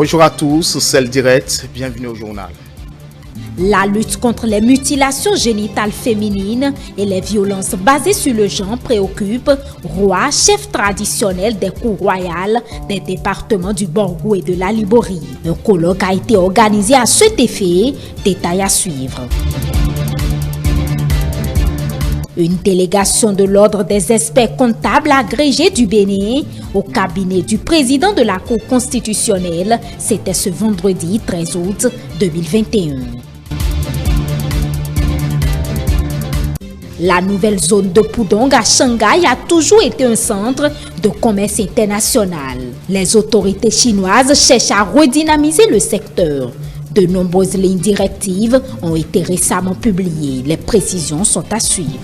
Bonjour à tous, c'est le direct, bienvenue au journal. La lutte contre les mutilations génitales féminines et les violences basées sur le genre préoccupe Roi, chef traditionnel des cours royales des départements du Borgou et de la Liborie. Un colloque a été organisé à cet effet, détail à suivre. Une délégation de l'ordre des experts comptables agrégés du Bénin au cabinet du président de la Cour constitutionnelle, c'était ce vendredi 13 août 2021. La nouvelle zone de Pudong à Shanghai a toujours été un centre de commerce international. Les autorités chinoises cherchent à redynamiser le secteur. De nombreuses lignes directives ont été récemment publiées. Les précisions sont à suivre.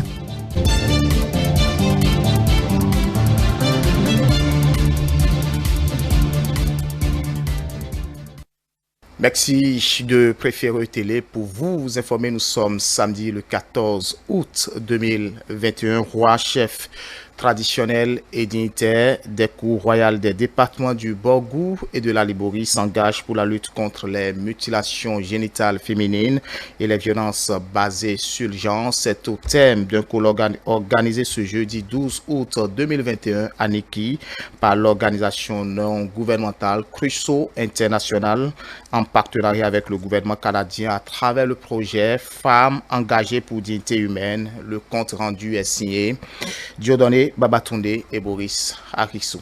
Merci de préférer Télé. Pour vous informer, nous sommes samedi le 14 août 2021. Roi, chef traditionnel et dignitaire des cours royales des départements du Borgou et de la Liborie s'engage pour la lutte contre les mutilations génitales féminines et les violences basées sur le genre. C'est au thème d'un colloque organisé ce jeudi 12 août 2021 à Niki par l'organisation non gouvernementale Crusoe International en partenariat avec le gouvernement canadien à travers le projet Femmes engagées pour dignité humaine. Le compte rendu est signé Dieudonné Babatunde et Boris Arissou.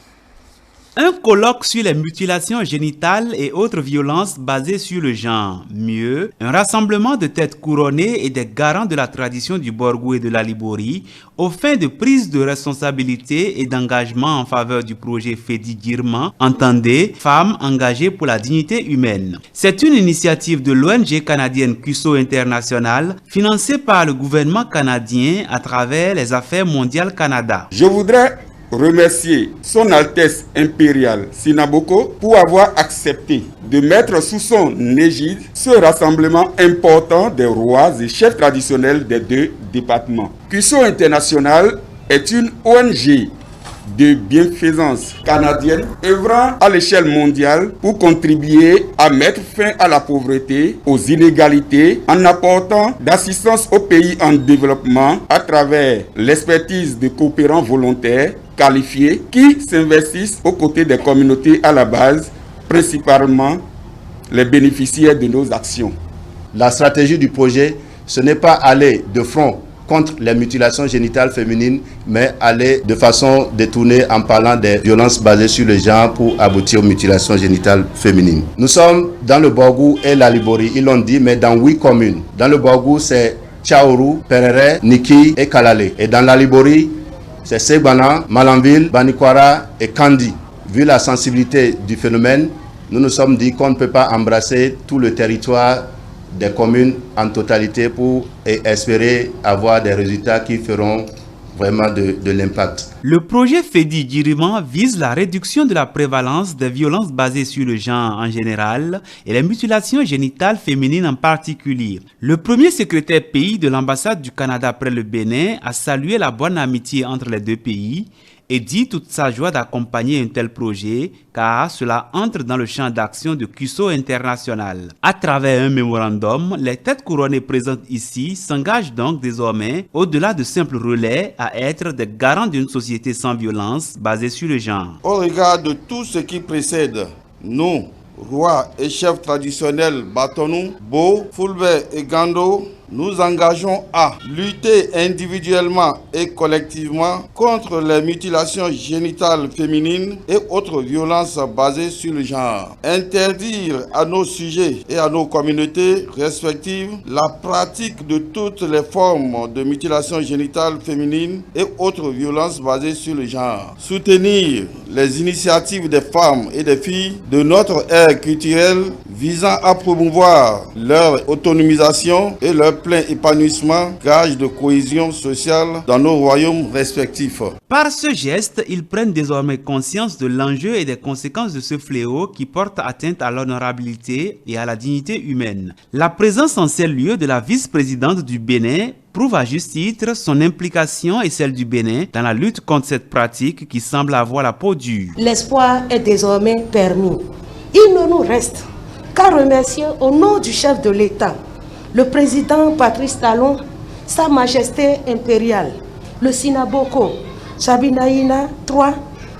Un colloque sur les mutilations génitales et autres violences basées sur le genre. Mieux, un rassemblement de têtes couronnées et des garants de la tradition du Borgou et de la Liborie aux fins de prise de responsabilité et d'engagement en faveur du projet Fedi Girman, entendez Femmes engagées pour la dignité humaine. C'est une initiative de l'ONG canadienne Crusoe International financée par le gouvernement canadien à travers les Affaires mondiales Canada. Je voudrais remercier Son Altesse impériale Sinaboko pour avoir accepté de mettre sous son égide ce rassemblement important des rois et chefs traditionnels des deux départements. Crusoe International est une ONG de bienfaisance canadienne œuvrant à l'échelle mondiale pour contribuer à mettre fin à la pauvreté, aux inégalités, en apportant d'assistance aux pays en développement à travers l'expertise de coopérants volontaires qualifiés qui s'investissent aux côtés des communautés à la base, principalement les bénéficiaires de nos actions. La stratégie du projet, ce n'est pas aller de front contre les mutilations génitales féminines, mais aller de façon détournée en parlant des violences basées sur le genre pour aboutir aux mutilations génitales féminines. Nous sommes dans le Borgou et la Liborie, ils l'ont dit, mais dans 8 communes. Dans le Borgou, c'est Tchaourou, Perere, Niki et Kalale. Et dans la Liborie, c'est Segbana, Malanville, Banikwara et Kandi. Vu la sensibilité du phénomène, nous nous sommes dit qu'on ne peut pas embrasser tout le territoire des communes en totalité pour espérer avoir des résultats qui feront vraiment de l'impact. Le projet Fedi Girman vise la réduction de la prévalence des violences basées sur le genre en général et les mutilations génitales féminines en particulier. Le premier secrétaire pays de l'ambassade du Canada près le Bénin a salué la bonne amitié entre les deux pays et dit toute sa joie d'accompagner un tel projet car cela entre dans le champ d'action de Crusoe International. À travers un mémorandum, les têtes couronnées présentes ici s'engagent donc désormais, au-delà de simples relais, à être des garants d'une société sans violence basée sur le genre. Au regard de tout ce qui précède, nous, rois et chefs traditionnels Batonou, Bo, Fulbe et Gando, nous engageons à lutter individuellement et collectivement contre les mutilations génitales féminines et autres violences basées sur le genre. Interdire à nos sujets et à nos communautés respectives la pratique de toutes les formes de mutilations génitales féminines et autres violences basées sur le genre. Soutenir les initiatives des femmes et des filles de notre ère culturelle visant à promouvoir leur autonomisation et leur plein épanouissement, gage de cohésion sociale dans nos royaumes respectifs. Par ce geste, ils prennent désormais conscience de l'enjeu et des conséquences de ce fléau qui porte atteinte à l'honorabilité et à la dignité humaine. La présence en ces lieux de la vice-présidente du Bénin prouve à juste titre son implication et celle du Bénin dans la lutte contre cette pratique qui semble avoir la peau dure. L'espoir est désormais permis. Il ne nous reste qu'à remercier au nom du chef de l'État, le président Patrice Talon, Sa Majesté impériale, le Sinaboko, Sabinaïna III,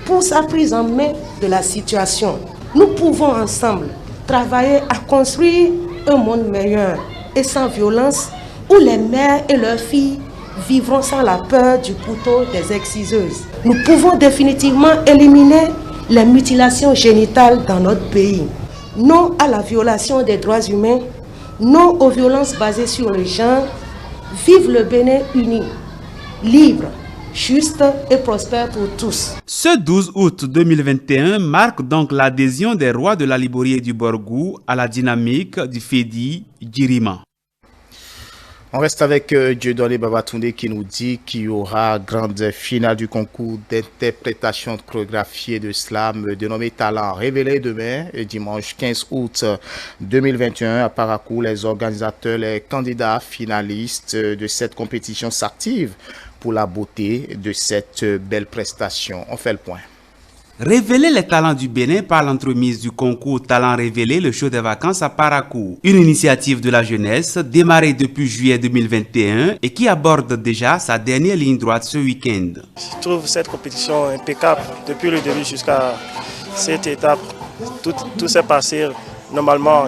pour sa prise en main de la situation. Nous pouvons ensemble travailler à construire un monde meilleur et sans violence, où les mères et leurs filles vivront sans la peur du couteau des exciseuses. Nous pouvons définitivement éliminer les mutilations génitales dans notre pays. Non à la violation des droits humains, non aux violences basées sur le genre. Vive le Bénin uni, libre, juste et prospère pour tous. Ce 12 août 2021 marque donc l'adhésion des rois de la Liborie et du Borgou à la dynamique du Fedi Djirima. On reste avec Dieudonné Babatoundé qui nous dit qu'il y aura grande finale du concours d'interprétation de chorégraphie et de slam dénommé Talent Révélé demain, dimanche 15 août 2021 à Parakou. Les organisateurs, les candidats finalistes de cette compétition s'activent pour la beauté de cette belle prestation. On fait le point. Révéler les talents du Bénin par l'entremise du concours Talent Révélé, le show des vacances à Parakou. Une initiative de la jeunesse démarrée depuis juillet 2021 et qui aborde déjà sa dernière ligne droite ce week-end. Je trouve cette compétition impeccable depuis le début jusqu'à cette étape. Tout s'est passé normalement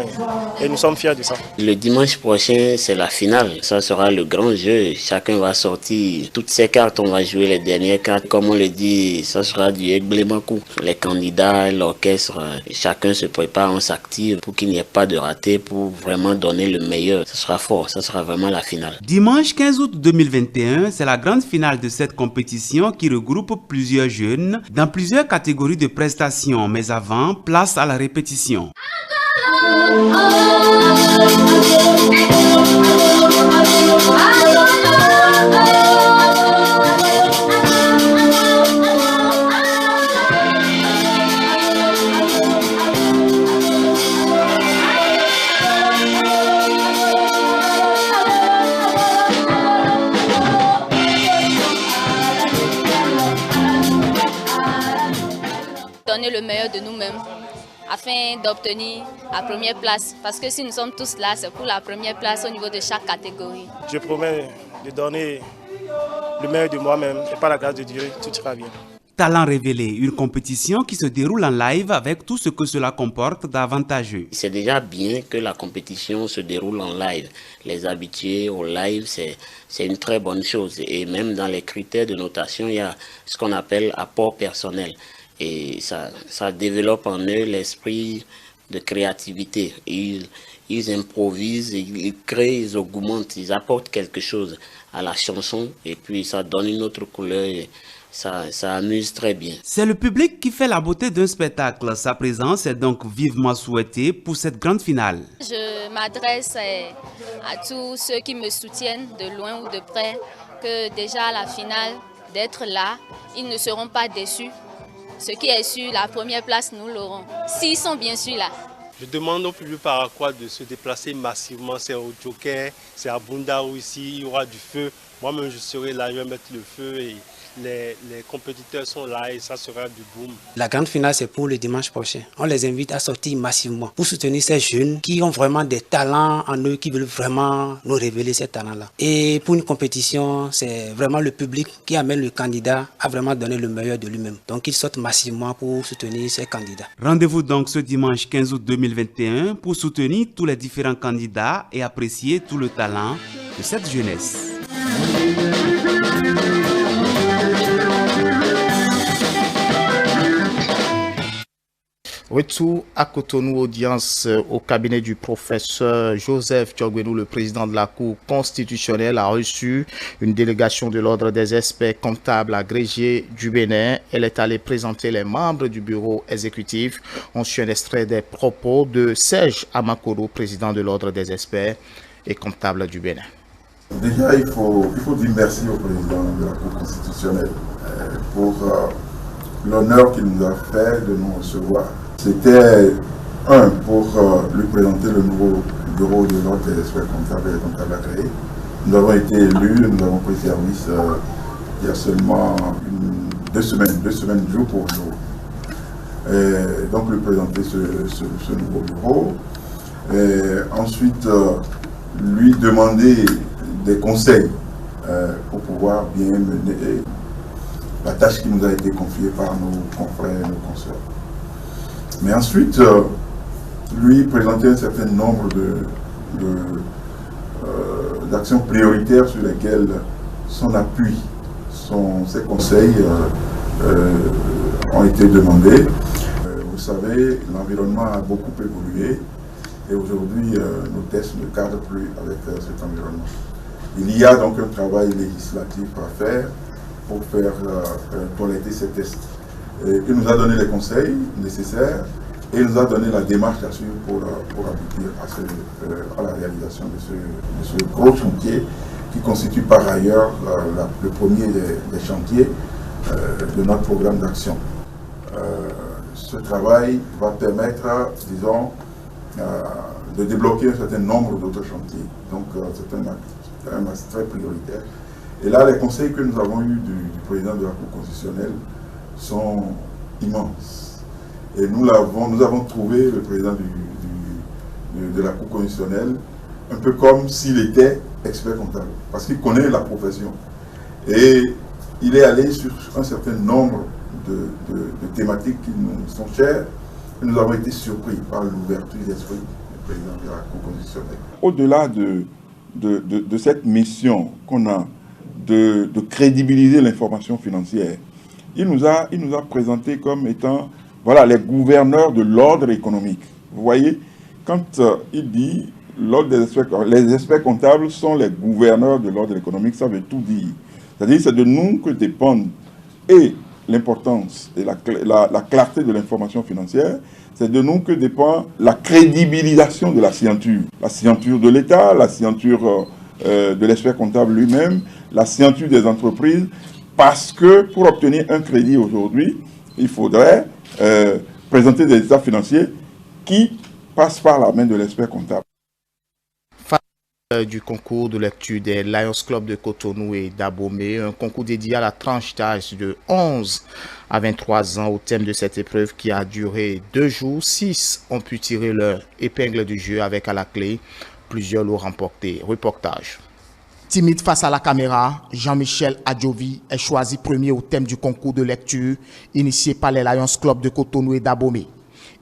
et nous sommes fiers de ça. Le dimanche prochain, c'est la finale. Ça sera le grand jeu. Chacun va sortir toutes ses cartes. On va jouer les dernières cartes. Comme on le dit, ça sera du Egblémakou. Les candidats, l'orchestre, chacun se prépare, on s'active pour qu'il n'y ait pas de raté, pour vraiment donner le meilleur. Ça sera fort. Ça sera vraiment la finale. Dimanche 15 août 2021, c'est la grande finale de cette compétition qui regroupe plusieurs jeunes dans plusieurs catégories de prestations. Mais avant, place à la répétition. Donner le meilleur de nous-mêmes afin d'obtenir la première place. Parce que si nous sommes tous là, c'est pour la première place au niveau de chaque catégorie. Je promets de donner le meilleur de moi-même et par la grâce de Dieu, tout ira bien. Talent Révélé, une compétition qui se déroule en live avec tout ce que cela comporte d'avantageux. C'est déjà bien que la compétition se déroule en live. Les habitués au live, c'est une très bonne chose. Et même dans les critères de notation, il y a ce qu'on appelle apport personnel. Et ça développe en eux l'esprit de créativité. Ils improvisent, ils créent, ils augmentent, ils apportent quelque chose à la chanson et puis ça donne une autre couleur et ça amuse très bien. C'est le public qui fait la beauté d'un spectacle. Sa présence est donc vivement souhaitée pour cette grande finale. Je m'adresse à tous ceux qui me soutiennent de loin ou de près que déjà à la finale, d'être là, ils ne seront pas déçus. Ce qui est sûr, la première place, nous l'aurons. S'ils sont bien sûr là. Je demande au public paraquois de se déplacer massivement. C'est au Joker, c'est à Bundaou ici, il y aura du feu. Moi-même, je serai là, je vais mettre le feu et les compétiteurs sont là et ça sera du boom. La grande finale, c'est pour le dimanche prochain. On les invite à sortir massivement pour soutenir ces jeunes qui ont vraiment des talents en eux, qui veulent vraiment nous révéler ces talents-là. Et pour une compétition, c'est vraiment le public qui amène le candidat à vraiment donner le meilleur de lui-même. Donc, ils sortent massivement pour soutenir ces candidats. Rendez-vous donc ce dimanche 15 août 2021 pour soutenir tous les différents candidats et apprécier tout le talent de cette jeunesse. Retour à Cotonou, audience au cabinet du professeur Joseph Diogbenou, le président de la Cour constitutionnelle, a reçu une délégation de l'Ordre des experts comptables agrégés du Bénin. Elle est allée présenter les membres du bureau exécutif. On suit un extrait des propos de Serge Amakoro, président de l'Ordre des experts et comptables du Bénin. Déjà, il faut dire merci au président de la Cour constitutionnelle pour l'honneur qu'il nous a fait de nous recevoir. C'était pour lui présenter le nouveau bureau de l'Ordre des experts comptables et comptables agréés. Nous avons été élus, nous avons pris service il y a seulement 2 semaines jour pour jour. donc lui présenter ce nouveau bureau. Ensuite, lui demander des conseils pour pouvoir bien mener la tâche qui nous a été confiée par nos confrères et nos consoeurs. Mais ensuite, lui présenter un certain nombre d'actions prioritaires sur lesquelles son appui, ses conseils ont été demandés. Vous savez, l'environnement a beaucoup évolué et aujourd'hui, nos tests ne cadrent plus avec cet environnement. Il y a donc un travail législatif à faire pour faire toiletter ces tests. Il nous a donné les conseils nécessaires et il nous a donné la démarche à suivre pour aboutir à la réalisation de ce gros chantier qui constitue par ailleurs le premier des chantiers de notre programme d'action. Ce travail va permettre, disons, de débloquer un certain nombre d'autres chantiers. Donc c'est un axe très prioritaire. Et là, les conseils que nous avons eus du président de la Cour constitutionnelle sont immenses. Et nous avons trouvé le président de la Cour constitutionnelle un peu comme s'il était expert comptable, parce qu'il connaît la profession. Et il est allé sur un certain nombre de thématiques qui nous sont chères, et nous avons été surpris par l'ouverture d'esprit du président de la Cour constitutionnelle. Au-delà de cette mission qu'on a de crédibiliser l'information financière, il nous a présenté comme étant les gouverneurs de l'ordre économique. Vous voyez, quand il dit les experts comptables sont les gouverneurs de l'ordre économique, ça veut tout dire. C'est-à-dire c'est de nous que dépendent et l'importance et la clarté de l'information financière, c'est de nous que dépend la crédibilisation de la signature de l'État, la signature de l'expert comptable lui-même, la signature des entreprises, parce que pour obtenir un crédit aujourd'hui, il faudrait présenter des états financiers qui passent par la main de l'expert comptable. Du concours de lecture des Lions Club de Cotonou et d'Abomey, un concours dédié à la tranche d'âge de 11 à 23 ans au thème de cette épreuve qui a duré 2 jours. 6 ont pu tirer leur épingle du jeu avec à la clé plusieurs lots remportés. Reportage. Timide face à la caméra, Jean-Michel Adjovi est choisi premier au thème du concours de lecture initié par les Lions Club de Cotonou et d'Abomey.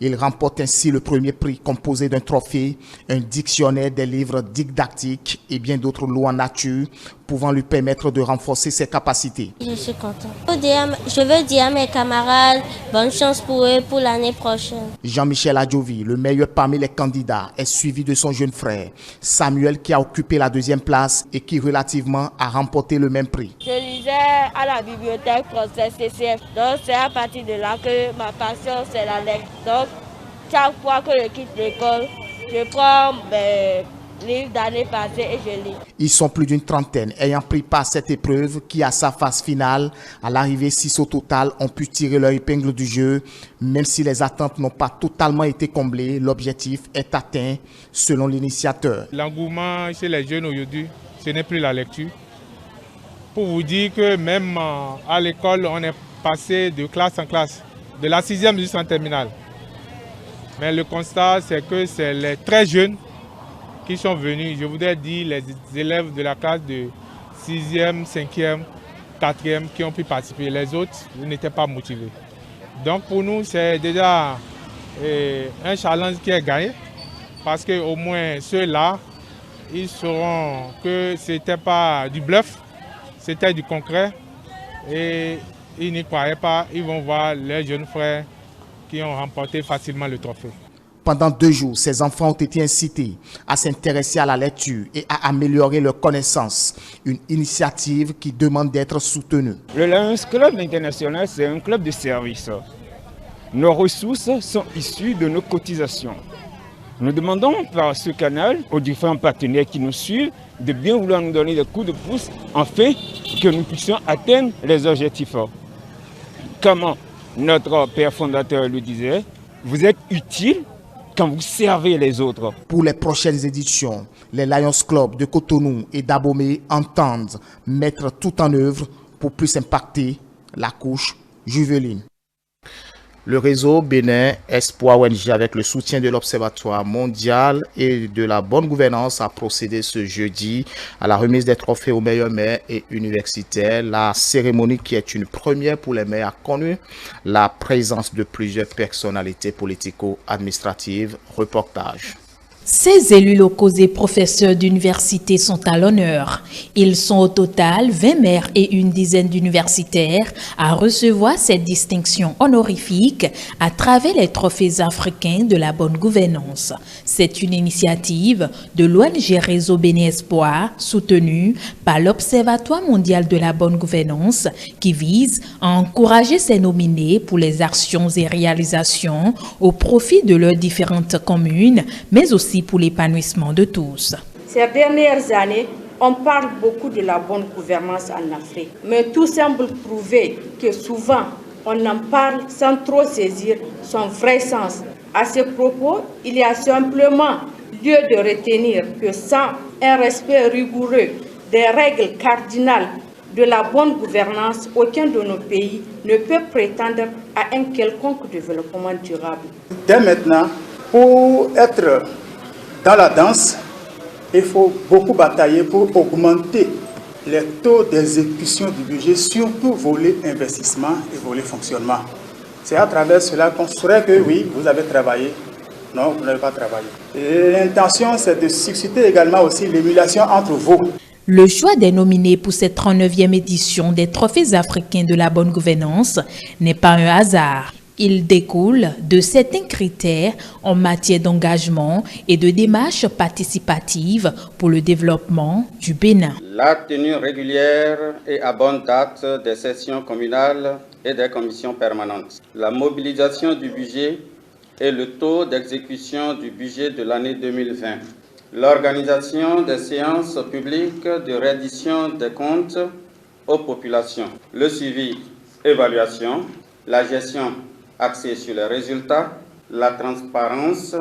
Il remporte ainsi le premier prix composé d'un trophée, un dictionnaire, des livres didactiques et bien d'autres lots en nature pouvant lui permettre de renforcer ses capacités. Je suis content. Je veux dire à mes camarades, bonne chance pour eux pour l'année prochaine. Jean-Michel Adjovi, le meilleur parmi les candidats, est suivi de son jeune frère, Samuel, qui a occupé la 2e place et qui relativement a remporté le même prix. Je lisais à la bibliothèque française CCF, donc c'est à partir de là que ma passion c'est la lecture. Donc chaque fois que je quitte l'école, je prends mes livres d'année passée et je lis. Ils sont plus d'une trentaine ayant pris part à cette épreuve qui, à sa phase finale, à l'arrivée 6 au total, ont pu tirer leur épingle du jeu. Même si les attentes n'ont pas totalement été comblées, l'objectif est atteint selon l'initiateur. L'engouement chez les jeunes aujourd'hui, ce n'est plus la lecture. Pour vous dire que même à l'école, on est passé de classe en classe, de la 6e jusqu'en terminale. Mais le constat, c'est que c'est les très jeunes qui sont venus, je voudrais dire les élèves de la classe de 6e, 5e, 4e qui ont pu participer. Les autres n'étaient pas motivés. Donc pour nous, c'est déjà un challenge qui est gagné parce qu'au moins ceux-là, ils sauront que ce n'était pas du bluff, c'était du concret et ils n'y croyaient pas. Ils vont voir leurs jeunes frères qui ont remporté facilement le trophée. Pendant 2 jours, ces enfants ont été incités à s'intéresser à la lecture et à améliorer leurs connaissances. Une initiative qui demande d'être soutenue. Le Lions Club international, c'est un club de service. Nos ressources sont issues de nos cotisations. Nous demandons par ce canal aux différents partenaires qui nous suivent de bien vouloir nous donner des coups de pouce afin que nous puissions atteindre les objectifs. Comment notre père fondateur le disait, vous êtes utile quand vous servez les autres. Pour les prochaines éditions, les Lions Club de Cotonou et d'Abomey entendent mettre tout en œuvre pour plus impacter la couche juvénile. Le réseau Bénin Espoir ONG, avec le soutien de l'Observatoire mondial et de la bonne gouvernance, a procédé ce jeudi à la remise des trophées aux meilleurs maires et universitaires. La cérémonie, qui est une première pour les maires, a connu la présence de plusieurs personnalités politico-administratives. Reportage. Ces élus locaux et professeurs d'université sont à l'honneur. Ils sont au total 20 maires et une dizaine d'universitaires à recevoir cette distinction honorifique à travers les trophées africains de la bonne gouvernance. C'est une initiative de l'ONG Réseau Bénin Espoir, soutenue par l'Observatoire mondial de la bonne gouvernance, qui vise à encourager ces nominés pour les actions et réalisations au profit de leurs différentes communes, mais aussi pour l'épanouissement de tous. Ces dernières années, on parle beaucoup de la bonne gouvernance en Afrique, mais tout semble prouver que souvent, on en parle sans trop saisir son vrai sens. À ce propos, il y a simplement lieu de retenir que sans un respect rigoureux des règles cardinales de la bonne gouvernance, aucun de nos pays ne peut prétendre à un quelconque développement durable. Dès maintenant, pour être dans la danse, il faut beaucoup batailler pour augmenter les taux d'exécution du budget, surtout volet investissement et volet fonctionnement. C'est à travers cela qu'on saurait que oui, vous avez travaillé. Non, vous n'avez pas travaillé. L'intention, c'est de susciter également aussi l'émulation entre vous. Le choix des nominés pour cette 39e édition des Trophées africains de la bonne gouvernance n'est pas un hasard. Il découle de certains critères en matière d'engagement et de démarches participatives pour le développement du Bénin. La tenue régulière et à bonne date des sessions communales et des commissions permanentes. La mobilisation du budget et le taux d'exécution du budget de l'année 2020. L'organisation des séances publiques de reddition des comptes aux populations. Le suivi, évaluation, la gestion axée sur les résultats, la transparence,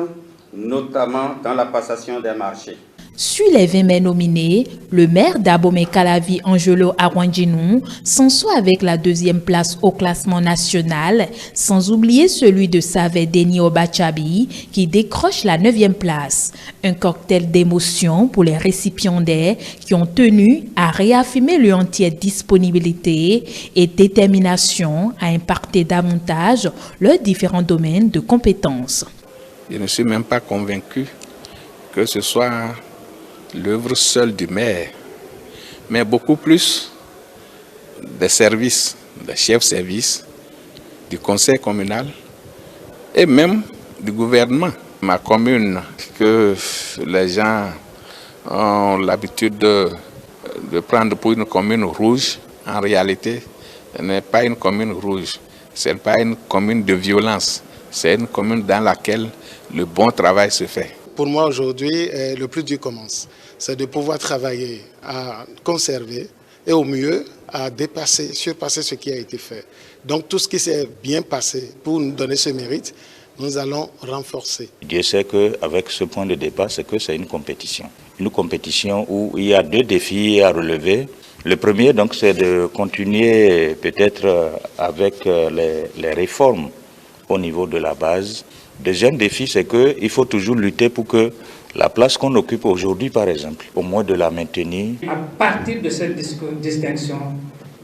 notamment dans la passation des marchés. Sur les 20 maires nominés, le maire d'Abomey-Calavi, Angelo Arwandjinou, s'en sort avec la 2e place au classement national, sans oublier celui de Savé Deni Obachabi, qui décroche la 9e place. Un cocktail d'émotions pour les récipiendaires qui ont tenu à réaffirmer leur entière disponibilité et détermination à impacter davantage leurs différents domaines de compétences. Je ne suis même pas convaincu que ce soit l'œuvre seule du maire, mais beaucoup plus des services, des chefs-service, du conseil communal et même du gouvernement. Ma commune, que les gens ont l'habitude de prendre pour une commune rouge, en réalité, ce n'est pas une commune rouge, ce n'est pas une commune de violence, c'est une commune dans laquelle le bon travail se fait. Pour moi aujourd'hui, le plus dur commence. C'est de pouvoir travailler à conserver et au mieux à surpasser ce qui a été fait. Donc tout ce qui s'est bien passé pour nous donner ce mérite, nous allons renforcer. Dieu sait qu'avec ce point de départ, c'est que c'est une compétition. Une compétition où il y a 2 défis à relever. Le premier, donc, c'est de continuer peut-être avec les réformes au niveau de la base. Deuxième défi, c'est qu'il faut toujours lutter pour que la place qu'on occupe aujourd'hui, par exemple, au moins de la maintenir. À partir de cette distinction,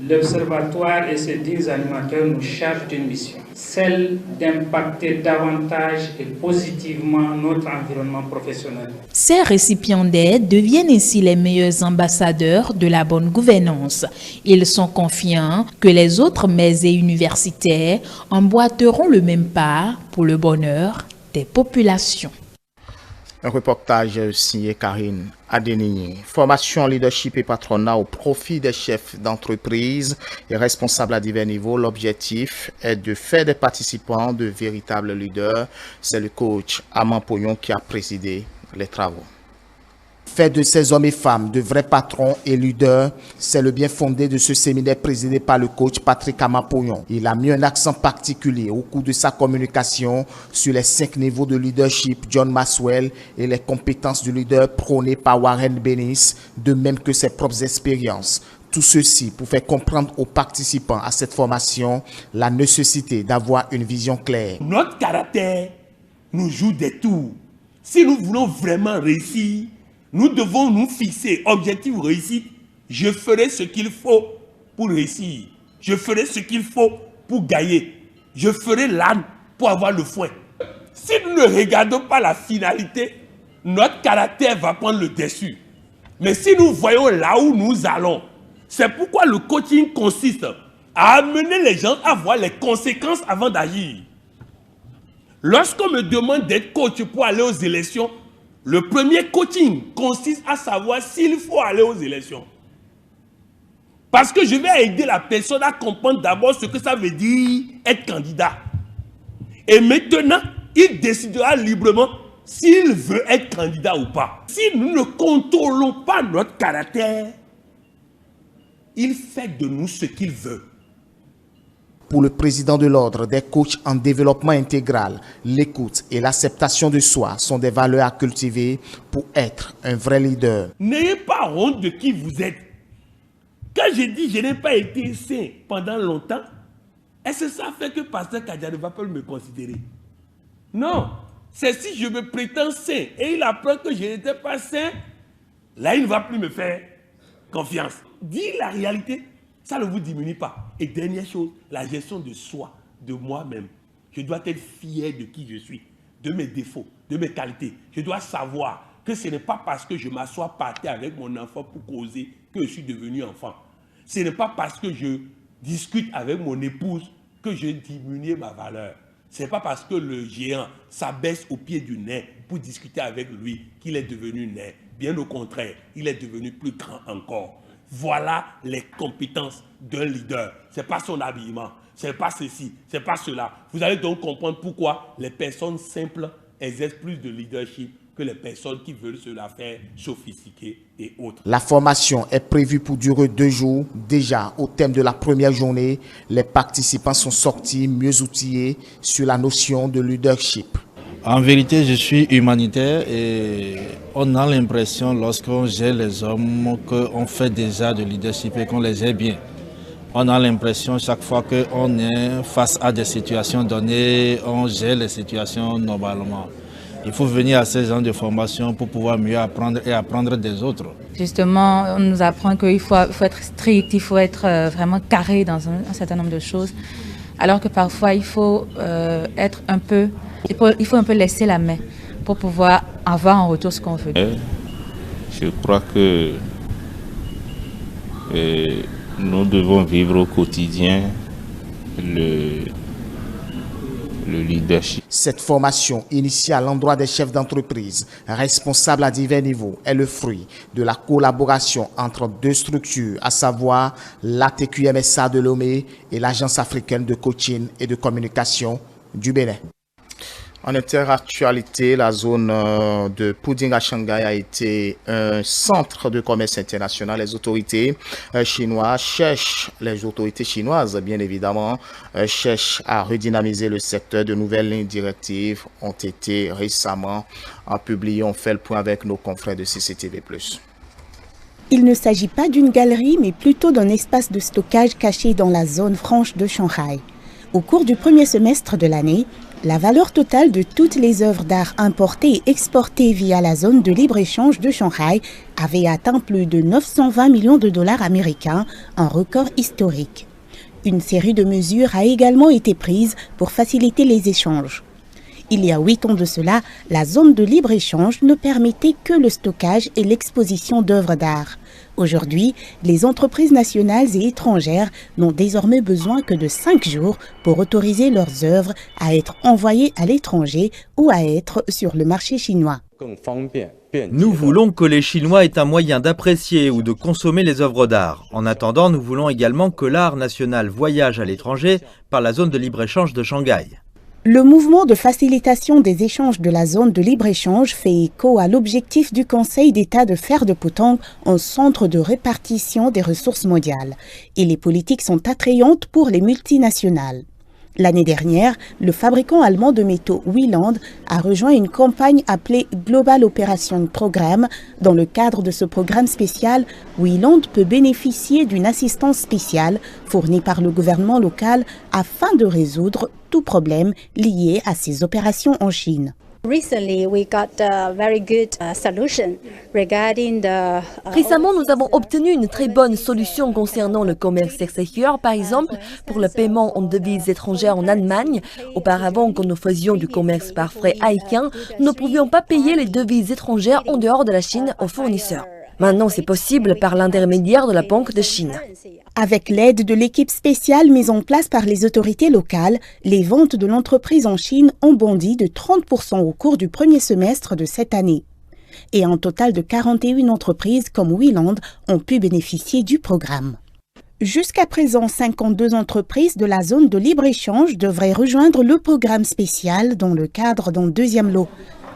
l'Observatoire et ses 10 animateurs nous chargent d'une mission, celle d'impacter davantage et positivement notre environnement professionnel. Ces récipiendaires deviennent ainsi les meilleurs ambassadeurs de la bonne gouvernance. Ils sont confiants que les autres maires et universitaires emboîteront le même pas pour le bonheur des populations. Un reportage signé Karine Adenini. Formation, leadership et patronat au profit des chefs d'entreprise et responsables à divers niveaux. L'objectif est de faire des participants de véritables leaders. C'est le coach Aman Pognon qui a présidé les travaux. Faire de ces hommes et femmes de vrais patrons et leaders, c'est le bien fondé de ce séminaire présidé par le coach Patrick Aman Pognon. Il a mis un accent particulier au cours de sa communication sur les 5 niveaux de leadership John Maxwell et les compétences du leader prônées par Warren Bennis, de même que ses propres expériences. Tout ceci pour faire comprendre aux participants à cette formation la nécessité d'avoir une vision claire. Notre caractère nous joue des tours. Si nous voulons vraiment réussir, nous devons nous fixer objectif réussite. Je ferai ce qu'il faut pour réussir. Je ferai ce qu'il faut pour gagner. Je ferai l'âne pour avoir le foin. Si nous ne regardons pas la finalité, notre caractère va prendre le dessus. Mais si nous voyons là où nous allons, c'est pourquoi le coaching consiste à amener les gens à voir les conséquences avant d'agir. Lorsqu'on me demande d'être coach pour aller aux élections, le premier coaching consiste à savoir s'il faut aller aux élections. Parce que je vais aider la personne à comprendre d'abord ce que ça veut dire être candidat. Et maintenant, il décidera librement s'il veut être candidat ou pas. Si nous ne contrôlons pas notre caractère, il fait de nous ce qu'il veut. Pour le président de l'Ordre des coachs en développement intégral, l'écoute et l'acceptation de soi sont des valeurs à cultiver pour être un vrai leader. N'ayez pas honte de qui vous êtes. Quand j'ai dit je n'ai pas été saint pendant longtemps, est-ce que ça fait que Pasteur Kadia ne va pas me considérer? Non, c'est si je me prétends saint et il apprend que je n'étais pas saint, là il ne va plus me faire confiance. Dire la réalité, ça ne vous diminue pas. Et dernière chose, la gestion de soi, de moi-même. Je dois être fier de qui je suis, de mes défauts, de mes qualités. Je dois savoir que ce n'est pas parce que je m'assois par terre avec mon enfant pour causer que je suis devenu enfant. Ce n'est pas parce que je discute avec mon épouse que je diminue ma valeur. Ce n'est pas parce que le géant s'abaisse au pied du nain pour discuter avec lui qu'il est devenu nain. Bien au contraire, il est devenu plus grand encore. Voilà les compétences d'un leader. Ce n'est pas son habillement, ce n'est pas ceci, ce n'est pas cela. Vous allez donc comprendre pourquoi les personnes simples exercent plus de leadership que les personnes qui veulent se la faire sophistiquées et autres. La formation est prévue pour durer 2 jours. Déjà, au thème de la première journée, les participants sont sortis mieux outillés sur la notion de leadership. En vérité, je suis humanitaire et on a l'impression, lorsqu'on gère les hommes, qu'on fait déjà de leadership et qu'on les gère bien. On a l'impression chaque fois qu'on est face à des situations données, on gère les situations normalement. Il faut venir à ces gens de formation pour pouvoir mieux apprendre et apprendre des autres. Justement, on nous apprend qu'il faut être strict, il faut être vraiment carré dans un certain nombre de choses. Alors que parfois, il faut être un peu... Il faut un peu laisser la main pour pouvoir avoir en retour ce qu'on veut. Je crois que nous devons vivre au quotidien le leadership. Cette formation initiée à l'endroit des chefs d'entreprise responsables à divers niveaux est le fruit de la collaboration entre 2 structures, à savoir l'ATQMSA de Lomé et l'Agence africaine de coaching et de communication du Bénin. En interactualité, la zone de Puding à Shanghai a été un centre de commerce international. Les autorités chinoises bien évidemment, cherchent à redynamiser le secteur. De nouvelles lignes directives ont été récemment publiées. On fait le point avec nos confrères de CCTV+. Il ne s'agit pas d'une galerie, mais plutôt d'un espace de stockage caché dans la zone franche de Shanghai. Au cours du premier semestre de l'année, la valeur totale de toutes les œuvres d'art importées et exportées via la zone de libre-échange de Shanghai avait atteint plus de 920 millions de dollars américains, un record historique. Une série de mesures a également été prise pour faciliter les échanges. Il y a 8 ans de cela, la zone de libre-échange ne permettait que le stockage et l'exposition d'œuvres d'art. Aujourd'hui, les entreprises nationales et étrangères n'ont désormais besoin que de 5 jours pour autoriser leurs œuvres à être envoyées à l'étranger ou à être sur le marché chinois. Nous voulons que les Chinois aient un moyen d'apprécier ou de consommer les œuvres d'art. En attendant, nous voulons également que l'art national voyage à l'étranger par la zone de libre-échange de Shanghai. Le mouvement de facilitation des échanges de la zone de libre-échange fait écho à l'objectif du Conseil d'État de faire de Putong un centre de répartition des ressources mondiales. Et les politiques sont attrayantes pour les multinationales. L'année dernière, le fabricant allemand de métaux Wieland a rejoint une campagne appelée Global Operation Programme. Dans le cadre de ce programme spécial, Wieland peut bénéficier d'une assistance spéciale fournie par le gouvernement local afin de résoudre tout problème lié à ses opérations en Chine. Récemment, nous avons obtenu une très bonne solution concernant le commerce extérieur, par exemple pour le paiement en devises étrangères en Allemagne. Auparavant, quand nous faisions du commerce par frais aériens, nous ne pouvions pas payer les devises étrangères en dehors de la Chine aux fournisseurs. Maintenant, c'est possible par l'intermédiaire de la Banque de Chine. Avec l'aide de l'équipe spéciale mise en place par les autorités locales, les ventes de l'entreprise en Chine ont bondi de 30% au cours du premier semestre de cette année. Et un total de 41 entreprises comme Wieland ont pu bénéficier du programme. Jusqu'à présent, 52 entreprises de la zone de libre-échange devraient rejoindre le programme spécial dans le cadre d'un deuxième lot.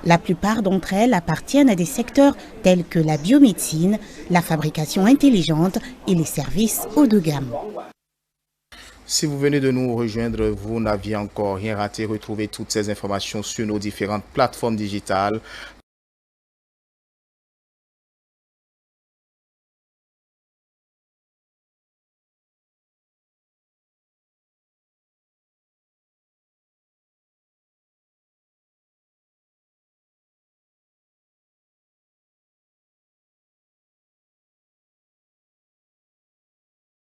La plupart d'entre elles appartiennent à des secteurs tels que la biomédecine, la fabrication intelligente et les services haut de gamme. Si vous venez de nous rejoindre, vous n'aviez encore rien raté. Retrouvez toutes ces informations sur nos différentes plateformes digitales.